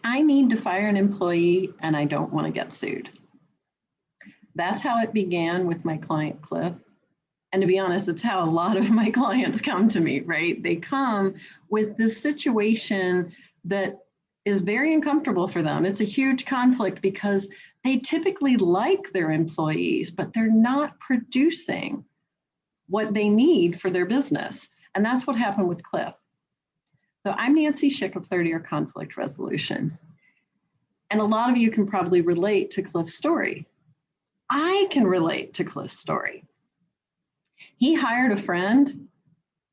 I need to fire an employee and I don't want to get sued. That's how it began with my client, Cliff. And to be honest, it's how a lot of my clients come to me, right? They come with this situation that is very uncomfortable for them. It's a huge conflict because they typically like their employees, but they're not producing what they need for their business. And that's what happened with Cliff. So I'm Nancy Schick of 30-Year Conflict Resolution. And a lot of you can probably relate to Cliff's story. I can relate to Cliff's story. He hired a friend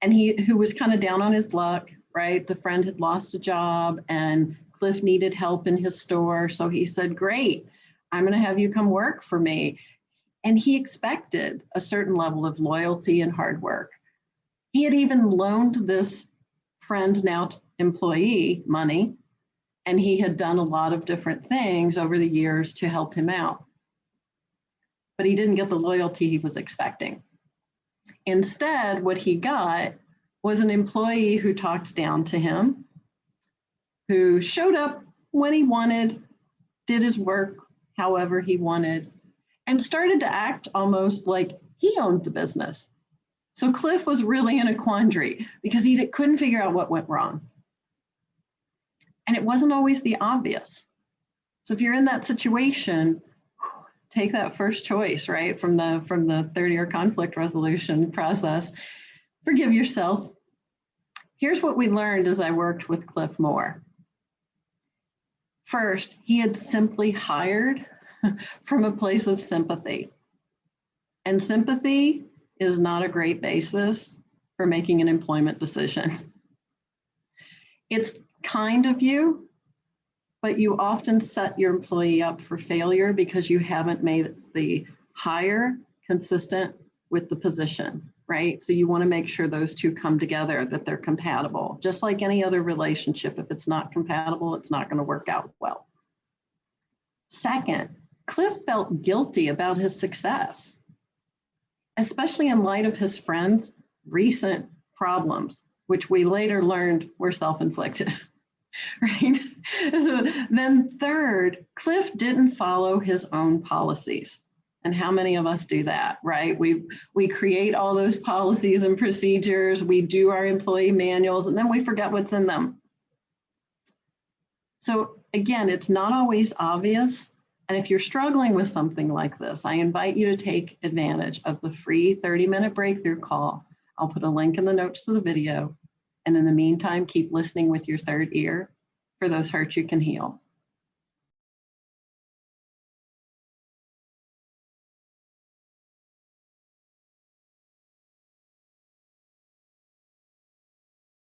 and who was kind of down on his luck, right? The friend had lost a job and Cliff needed help in his store. So he said, great, I'm going to have you come work for me. And he expected a certain level of loyalty and hard work. He had even loaned this friend, now employee, money, and he had done a lot of different things over the years to help him out. But he didn't get the loyalty he was expecting. Instead, what he got was an employee who talked down to him, who showed up when he wanted, did his work however he wanted, and started to act almost like he owned the business. So Cliff was really in a quandary because he couldn't figure out what went wrong. And it wasn't always the obvious. So if you're in that situation, take that first choice, right, from the 30-year conflict resolution process. Forgive yourself. Here's what we learned as I worked with Cliff more. First, he had simply hired from a place of sympathy. And sympathy is not a great basis for making an employment decision. It's kind of you, but you often set your employee up for failure because you haven't made the hire consistent with the position, right? So you want to make sure those two come together, that they're compatible. Just like any other relationship, if it's not compatible, it's not going to work out well. Second, Cliff felt guilty about his success, especially in light of his friend's recent problems, which we later learned were self-inflicted. Right? So then third, Cliff didn't follow his own policies. And how many of us do that, right? We create all those policies and procedures, we do our employee manuals, and then we forget what's in them. So again, it's not always obvious. And if you're struggling with something like this, I invite you to take advantage of the free 30-minute breakthrough call. I'll put a link in the notes to the video. And in the meantime, keep listening with your third ear for those hurts you can heal.